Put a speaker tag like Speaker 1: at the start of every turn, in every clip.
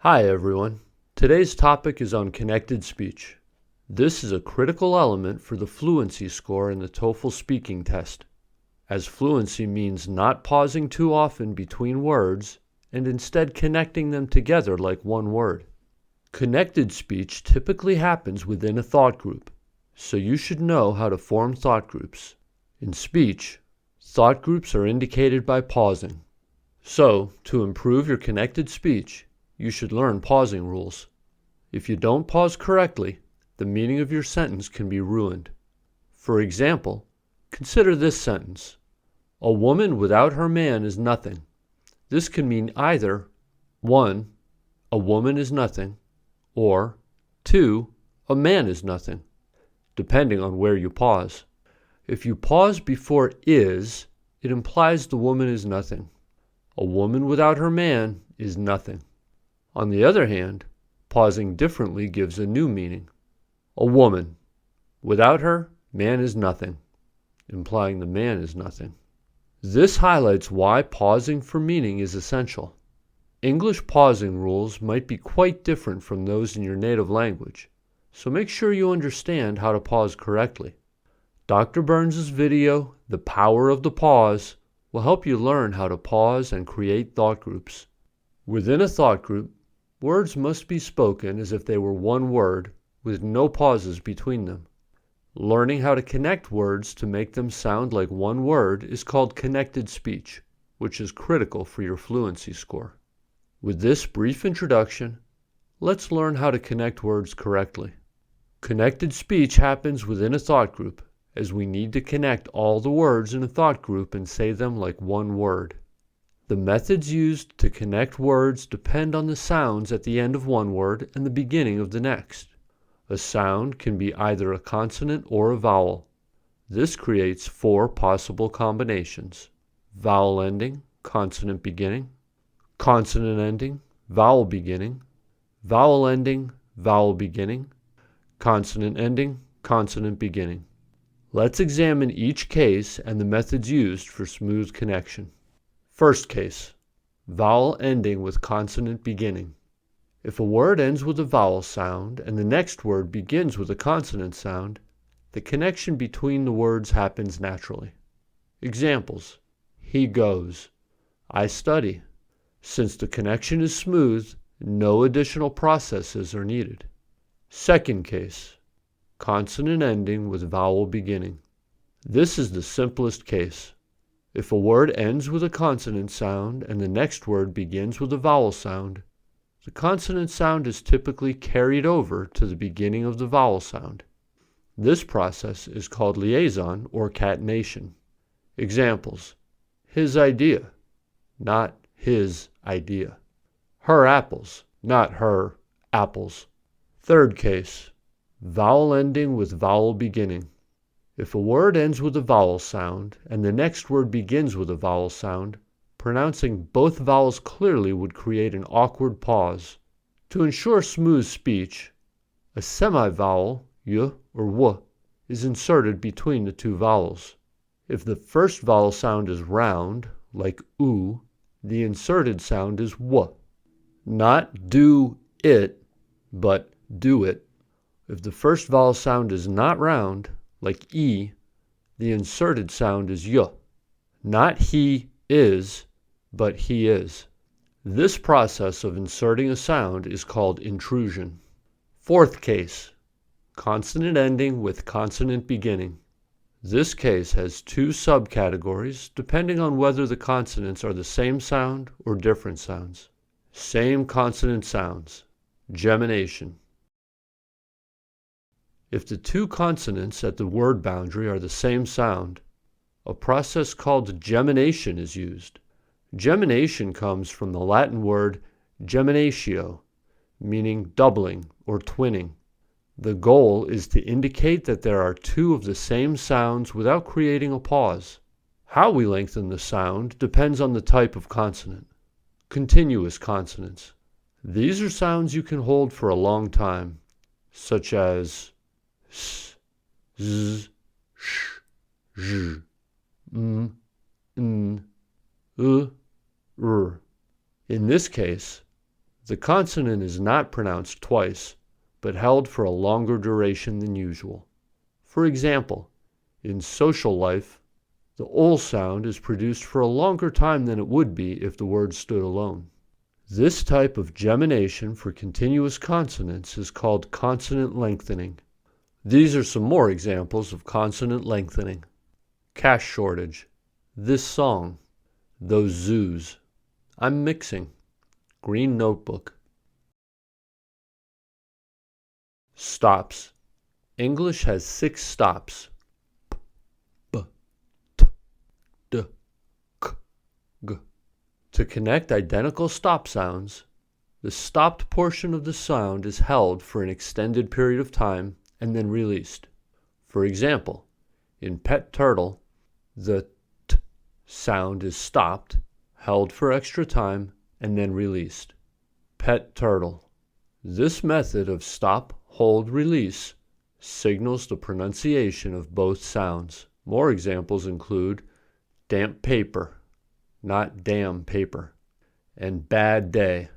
Speaker 1: Hi everyone. Today's topic is on connected speech. This is a critical element for the fluency score in the Toefl speaking test, as fluency means not pausing too often between words and instead connecting them together like one word. Connected speech typically happens within a thought group, so you should know how to form thought groups. In speech, thought groups are indicated by pausing. So, to improve your connected speech, you should learn pausing rules. If you don't pause correctly, the meaning of your sentence can be ruined. For example, consider this sentence. A woman without her man is nothing. This can mean either 1. A woman is nothing, or 2. A man is nothing, depending on where you pause. If you pause before is, it implies the woman is nothing. A woman without her man is nothing. On the other hand, pausing differently gives a new meaning. A woman. Without her, man is nothing, implying the man is nothing. This highlights why pausing for meaning is essential. English pausing rules might be quite different from those in your native language, so make sure you understand how to pause correctly. Dr. Burns' video, The Power of the Pause, will help you learn how to pause and create thought groups. Within a thought group, words must be spoken as if they were one word, with no pauses between them. Learning how to connect words to make them sound like one word is called connected speech, which is critical for your fluency score. With this brief introduction, let's learn how to connect words correctly. Connected speech happens within a thought group, as we need to connect all the words in a thought group and say them like one word. The methods used to connect words depend on the sounds at the end of one word and the beginning of the next. A sound can be either a consonant or a vowel. This creates 4 possible combinations: vowel ending, consonant beginning; consonant ending, vowel beginning; vowel ending, vowel beginning; consonant ending, consonant beginning. Let's examine each case and the methods used for smooth connection. First case, vowel ending with consonant beginning. If a word ends with a vowel sound and the next word begins with a consonant sound, the connection between the words happens naturally. Examples: he goes, I study. Since the connection is smooth, no additional processes are needed. Second case, consonant ending with vowel beginning. This is the simplest case. If a word ends with a consonant sound and the next word begins with a vowel sound, the consonant sound is typically carried over to the beginning of the vowel sound. This process is called liaison or catenation. Examples: his idea, not his idea. Her apples, not her apples. Third case, vowel ending with vowel beginning. If a word ends with a vowel sound and the next word begins with a vowel sound, pronouncing both vowels clearly would create an awkward pause. To ensure smooth speech, a semivowel, y or w, is inserted between the two vowels. If the first vowel sound is round, like oo, the inserted sound is w. Not do it, but do it. If the first vowel sound is not round, like e, the inserted sound is y. Not he is, but he is. This process of inserting a sound is called intrusion. Fourth case, consonant ending with consonant beginning. This case has 2 subcategories depending on whether the consonants are the same sound or different sounds. Same consonant sounds, gemination. If the 2 consonants at the word boundary are the same sound, a process called gemination is used. Gemination comes from the Latin word geminatio, meaning doubling or twinning. The goal is to indicate that there are 2 of the same sounds without creating a pause. How we lengthen the sound depends on the type of consonant. Continuous consonants. These are sounds you can hold for a long time, such as s, z, sh, zh, m, n, r. In this case, The consonant is not pronounced twice, but held for a longer duration than usual. For example, in social life, the ol sound is produced for a longer time than it would be if the word stood alone. This type of gemination for continuous consonants is called consonant lengthening. These are some more examples of consonant lengthening. Cash shortage, this song, those zoos, I'm mixing, green notebook. Stops. English has 6 stops. B, t, d, k, g. To connect identical stop sounds, the stopped portion of the sound is held for an extended period of time and then released. For example, in pet turtle, the t sound is stopped, held for extra time, and then released. Pet turtle. This method of stop, hold, release signals the pronunciation of both sounds. More examples include damp paper, not damn paper, and bad day.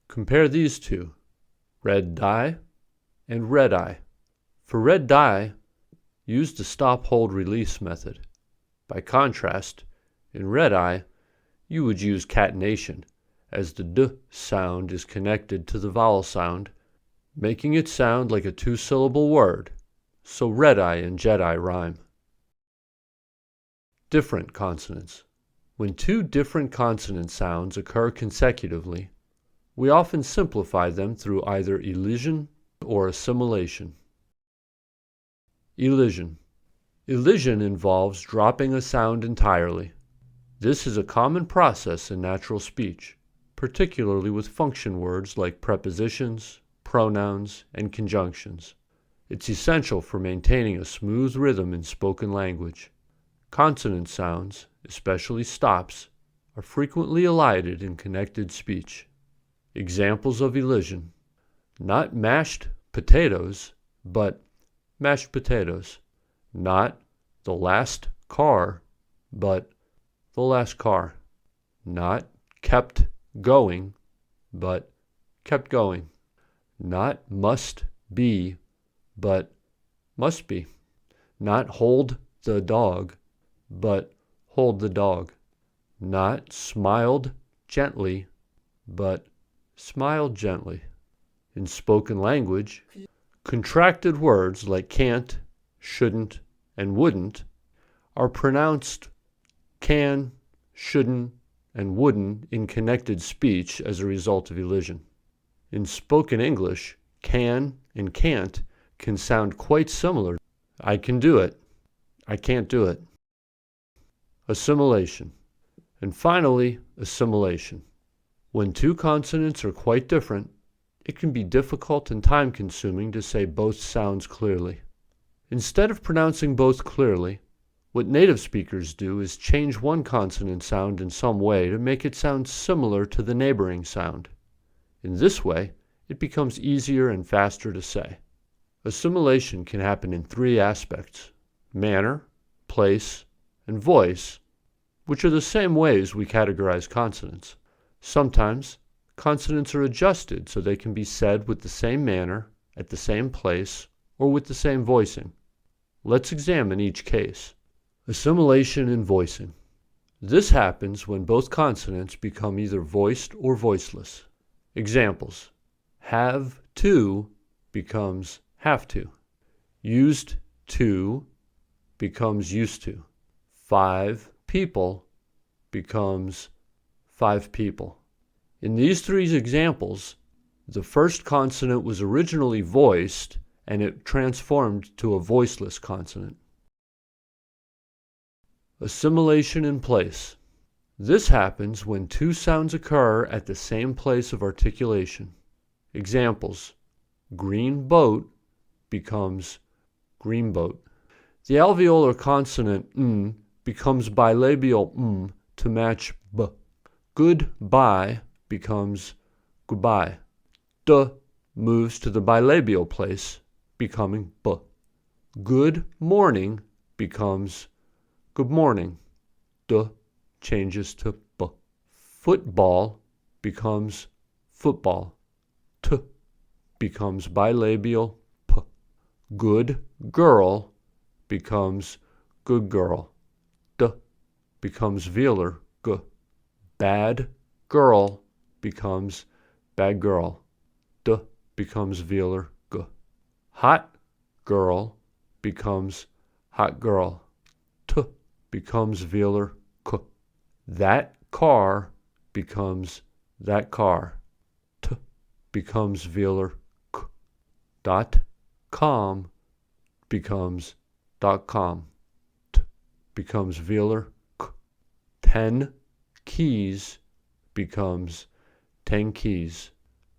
Speaker 1: Compare these two, red dye and red eye. For red dye, use the stop, hold, release method. By contrast, in red eye, you would use catenation, as the d sound is connected to the vowel sound, making it sound like a 2-syllable word, so red eye and Jedi rhyme. Different consonants. When 2 different consonant sounds occur consecutively, we often simplify them through either elision or assimilation. Elision. Elision involves dropping a sound entirely. This is a common process in natural speech, particularly with function words like prepositions, pronouns, and conjunctions. It's essential for maintaining a smooth rhythm in spoken language. Consonant sounds, especially stops, are frequently elided in connected speech. Examples of elision: not mashed potatoes, but mashed potatoes. Not the last car, but the last car. Not kept going, but kept going. Not must be, but must be. Not hold the dog, but hold the dog. Not smiled gently, but smiled gently. In spoken language, contracted words like can't, shouldn't, and wouldn't are pronounced can, shouldn't, and wouldn't in connected speech as a result of elision. In spoken English, can and can't can sound quite similar. I can do it. I can't do it. Assimilation. And finally, assimilation. When 2 consonants are quite different, it can be difficult and time-consuming to say both sounds clearly. Instead of pronouncing both clearly, what native speakers do is change one consonant sound in some way to make it sound similar to the neighboring sound. In this way, it becomes easier and faster to say. Assimilation can happen in 3 aspects: manner, place, and voice, which are the same ways we categorize consonants. Sometimes, consonants are adjusted so they can be said with the same manner, at the same place, or with the same voicing. Let's examine each case. Assimilation in voicing. This happens when both consonants become either voiced or voiceless. Examples: have to becomes have to. Used to becomes used to. 5 people becomes 5 people. In these 3 examples, the first consonant was originally voiced and it transformed to a voiceless consonant. Assimilation in place. This happens when 2 sounds occur at the same place of articulation. Examples: green boat becomes green boat. The alveolar consonant n becomes bilabial m to match b. Goodbye becomes goodbye. D moves to the bilabial place, becoming b. Good morning becomes good morning. D changes to b. Football becomes football. T becomes bilabial p. Good girl becomes good girl. D becomes velar g. Bad girl becomes bad girl. D becomes velar g. Hot girl becomes hot girl. T becomes velar k. That car becomes that car. T becomes velar k. .com becomes .com. T becomes velar k. 10 keys becomes 10 keys.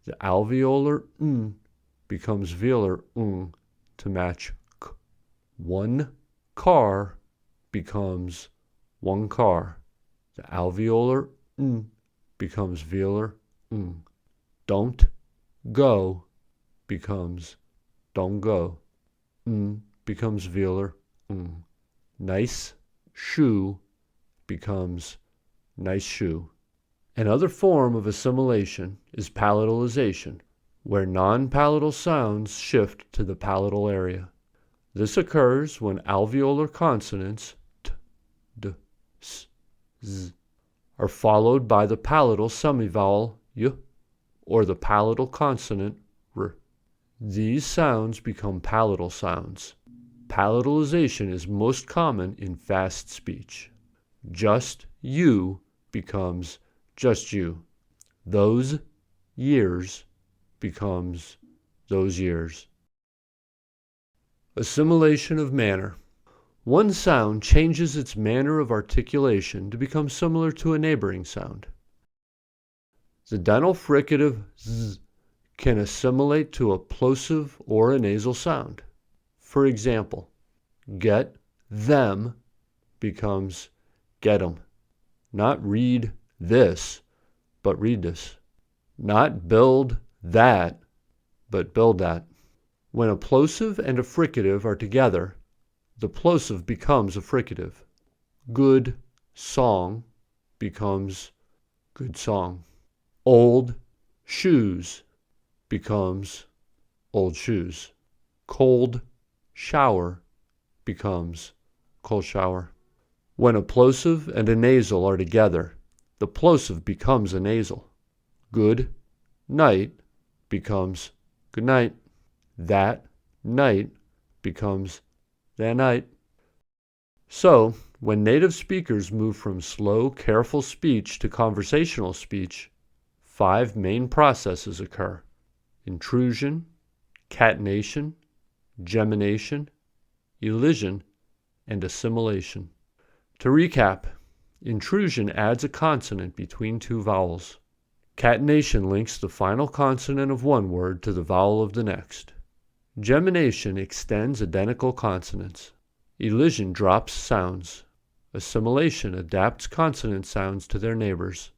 Speaker 1: The alveolar n becomes velar n to match k. One car becomes one car. The alveolar n becomes velar n. Don't go becomes don't go. N becomes velar n. Nice shoe becomes nice shoe. Another form of assimilation is palatalization, where non-palatal sounds shift to the palatal area. This occurs when alveolar consonants t, d, s, z are followed by the palatal semivowel y or the palatal consonant r. These sounds become palatal sounds. Palatalization is most common in fast speech. Just you becomes just you. Those years becomes those years. Assimilation of manner. One sound changes its manner of articulation to become similar to a neighboring sound. The dental fricative z can assimilate to a plosive or a nasal sound. For example, get them becomes get 'em. Not read this, but read this. Not build that, but build that. When a plosive and a fricative are together, the plosive becomes a fricative. Good song becomes good song. Old shoes becomes old shoes. Cold shower becomes cold shower. When a plosive and a nasal are together, the plosive becomes a nasal. Good night becomes good night. That night becomes that night. So, when native speakers move from slow, careful speech to conversational speech, 5 main processes occur: intrusion, catenation, gemination, elision, and assimilation. To recap, intrusion adds a consonant between 2 vowels. Catenation links the final consonant of one word to the vowel of the next. Gemination extends identical consonants. Elision drops sounds. Assimilation adapts consonant sounds to their neighbors.